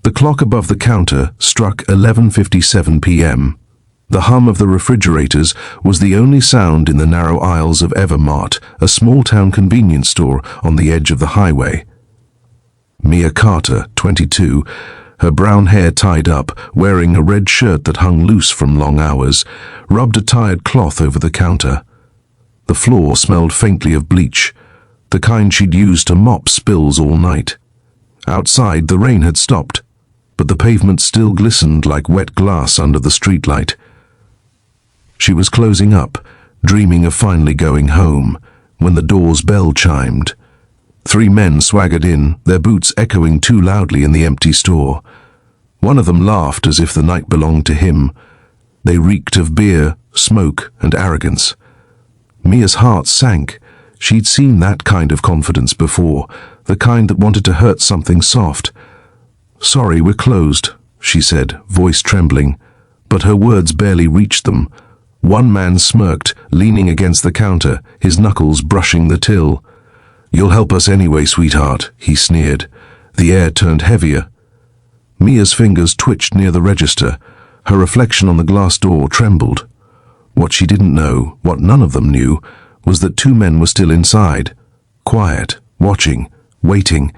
The clock above the counter struck 11:57 p.m. The hum of the refrigerators was the only sound in the narrow aisles of Evermart, a small-town convenience store on the edge of the highway. Mia Carter, 22, her brown hair tied up, wearing a red shirt that hung loose from long hours, rubbed a tired cloth over the counter. The floor smelled faintly of bleach, the kind she'd used to mop spills all night. Outside, the rain had stopped, but the pavement still glistened like wet glass under the streetlight. She was closing up, dreaming of finally going home, when the door's bell chimed. 3 men swaggered in, their boots echoing too loudly in the empty store. One of them laughed as if the night belonged to him. They reeked of beer, smoke, and arrogance. Mia's heart sank. She'd seen that kind of confidence before, the kind that wanted to hurt something soft. "Sorry, we're closed," she said, voice trembling, but her words barely reached them. One man smirked, leaning against the counter, his knuckles brushing the till. "You'll help us anyway, sweetheart," he sneered. The air turned heavier. Mia's fingers twitched near the register. Her reflection on the glass door trembled. What she didn't know, what none of them knew, was that 2 men were still inside, quiet, watching, waiting.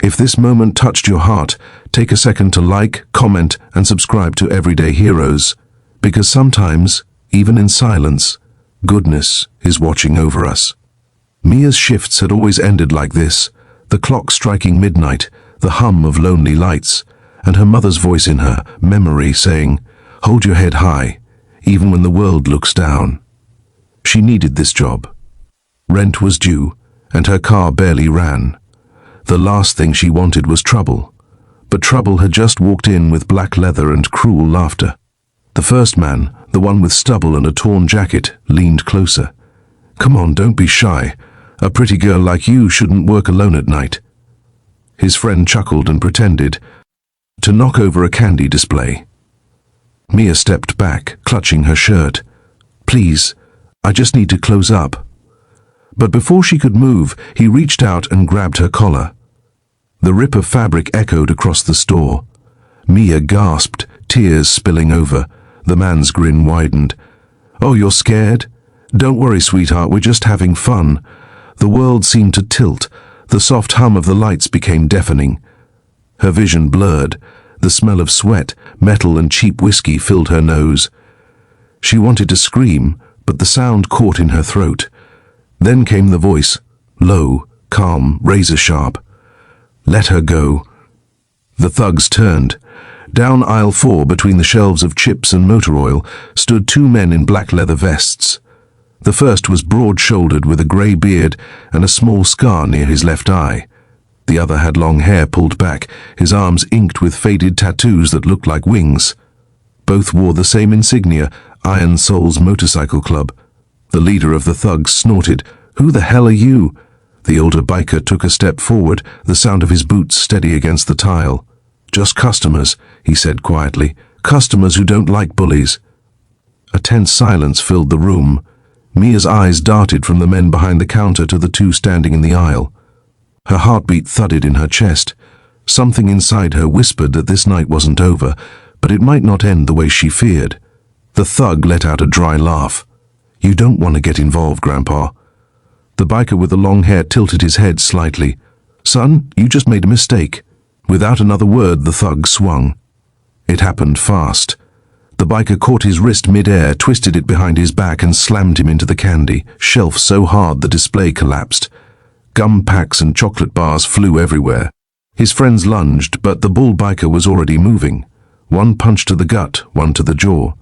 If this moment touched your heart, take a second to like, comment, and subscribe to Everyday Heroes, because sometimes, even in silence, goodness is watching over us. Mia's shifts had always ended like this, the clock striking midnight, the hum of lonely lights, and her mother's voice in her memory saying, "Hold your head high, even when the world looks down." She needed this job. Rent was due, and her car barely ran. The last thing she wanted was trouble, but trouble had just walked in with black leather and cruel laughter. The first man, the one with stubble and a torn jacket, leaned closer. "Come on, don't be shy. A pretty girl like you shouldn't work alone at night." His friend chuckled and pretended to knock over a candy display. Mia stepped back, clutching her shirt. "Please, I just need to close up." But before she could move, he reached out and grabbed her collar. The rip of fabric echoed across the store. Mia gasped, tears spilling over. The man's grin widened. "Oh, you're scared? Don't worry, sweetheart, we're just having fun." The world seemed to tilt. The soft hum of the lights became deafening. Her vision blurred. The smell of sweat, metal, and cheap whiskey filled her nose. She wanted to scream, but the sound caught in her throat. Then came the voice, low, calm, razor-sharp. "Let her go." The thugs turned. Down aisle 4, between the shelves of chips and motor oil, stood 2 men in black leather vests. The first was broad-shouldered with a grey beard and a small scar near his left eye. The other had long hair pulled back, his arms inked with faded tattoos that looked like wings. Both wore the same insignia, Iron Soul's motorcycle club. The leader of the thugs snorted, "Who the hell are you?" The older biker took a step forward, the sound of his boots steady against the tile. "Just customers," he said quietly. "Customers who don't like bullies." A tense silence filled the room. Mia's eyes darted from the men behind the counter to the 2 standing in the aisle. Her heartbeat thudded in her chest. Something inside her whispered that this night wasn't over, but it might not end the way she feared. The thug let out a dry laugh. "You don't want to get involved, Grandpa." The biker with the long hair tilted his head slightly. "Son, you just made a mistake." Without another word, the thug swung. It happened fast. The biker caught his wrist mid-air, twisted it behind his back, and slammed him into the candy shelf so hard the display collapsed. Gum packs and chocolate bars flew everywhere. His friends lunged, but the bull biker was already moving. One punch to the gut, one to the jaw.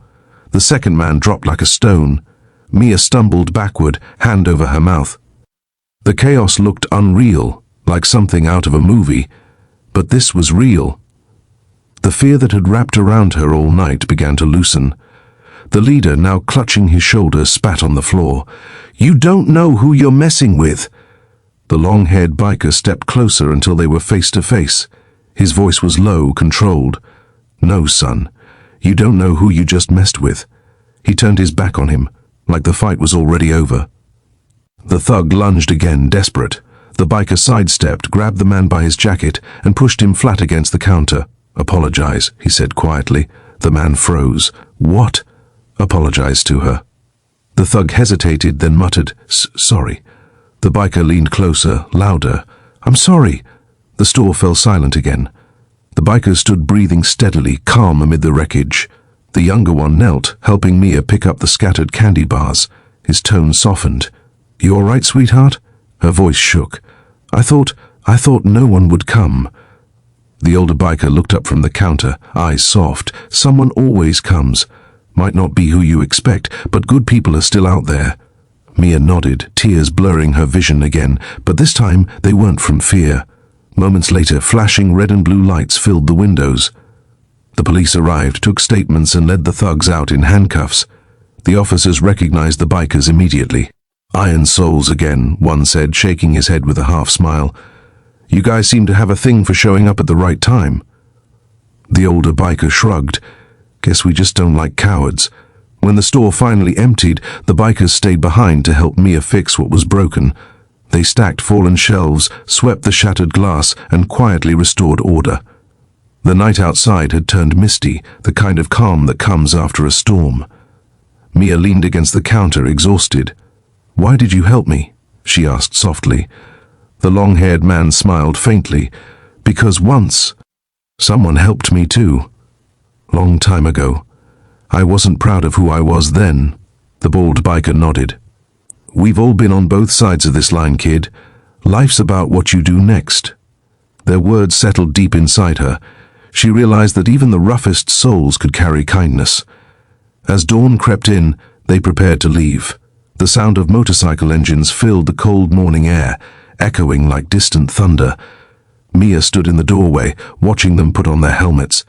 The second man dropped like a stone. Mia stumbled backward, hand over her mouth. The chaos looked unreal, like something out of a movie, but this was real. The fear that had wrapped around her all night began to loosen. The leader, now clutching his shoulder, spat on the floor. "You don't know who you're messing with." The long-haired biker stepped closer until they were face to face. His voice was low, controlled. "No, son, you don't know who you just messed with." He turned his back on him, like the fight was already over. The thug lunged again, desperate. The biker sidestepped, grabbed the man by his jacket, and pushed him flat against the counter. Apologize, he said quietly. The man froze. What? Apologize to her. The thug hesitated, then muttered, Sorry. The biker leaned closer, louder. I'm sorry. The store fell silent again. The biker stood breathing steadily, calm amid the wreckage. The younger one knelt, helping Mia pick up the scattered candy bars. His tone softened. You all right, sweetheart? Her voice shook. I thought no one would come. The older biker looked up from the counter, eyes soft. Someone always comes. Might not be who you expect, but good people are still out there. Mia nodded, tears blurring her vision again, but this time they weren't from fear. Moments later, flashing red and blue lights filled the windows. The police arrived, took statements, and led the thugs out in handcuffs. The officers recognized the bikers immediately. Iron souls again, one said, shaking his head with a half smile. You guys seem to have a thing for showing up at the right time. The older biker shrugged. Guess we just don't like cowards. When the store finally emptied, the bikers stayed behind to help Mia fix what was broken. They stacked fallen shelves, swept the shattered glass, and quietly restored order. The night outside had turned misty, the kind of calm that comes after a storm. Mia leaned against the counter, exhausted. Why did you help me? She asked softly. The long-haired man smiled faintly. Because once, someone helped me too. Long time ago. I wasn't proud of who I was then. The bald biker nodded. We've all been on both sides of this line, kid. Life's about what you do next. Their words settled deep inside her. She realized that even the roughest souls could carry kindness. As dawn crept in, they prepared to leave. The sound of motorcycle engines filled the cold morning air, echoing like distant thunder. Mia stood in the doorway, watching them put on their helmets.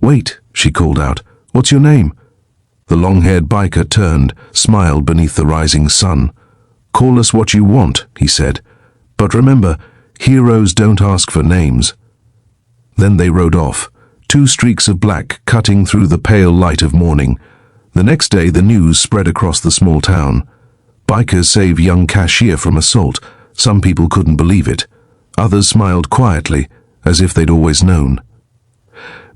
Wait, she called out. What's your name? The long-haired biker turned, smiled beneath the rising sun. Call us what you want, he said. But remember, heroes don't ask for names. Then they rode off, 2 streaks of black cutting through the pale light of morning. The next day the news spread across the small town. Bikers saved young Cashier from assault. Some people couldn't believe it. Others smiled quietly, as if they'd always known.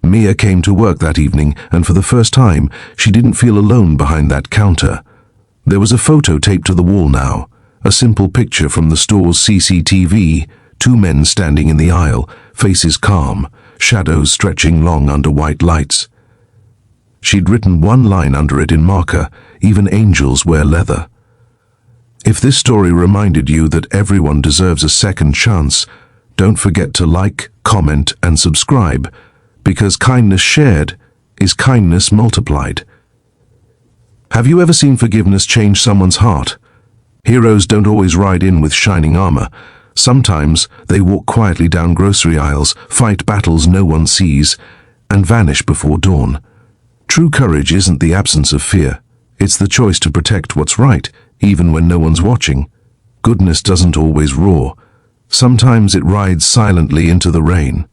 Mia came to work that evening, and for the first time, she didn't feel alone behind that counter. There was a photo taped to the wall now, a simple picture from the store's CCTV, 2 men standing in the aisle, faces calm, shadows stretching long under white lights. She'd written one line under it in marker, even angels wear leather. If this story reminded you that everyone deserves a second chance, don't forget to like, comment, and subscribe, because kindness shared is kindness multiplied. Have you ever seen forgiveness change someone's heart? Heroes don't always ride in with shining armor. Sometimes they walk quietly down grocery aisles, fight battles no one sees, and vanish before dawn. True courage isn't the absence of fear. It's the choice to protect what's right, even when no one's watching. Goodness doesn't always roar. Sometimes it rides silently into the rain.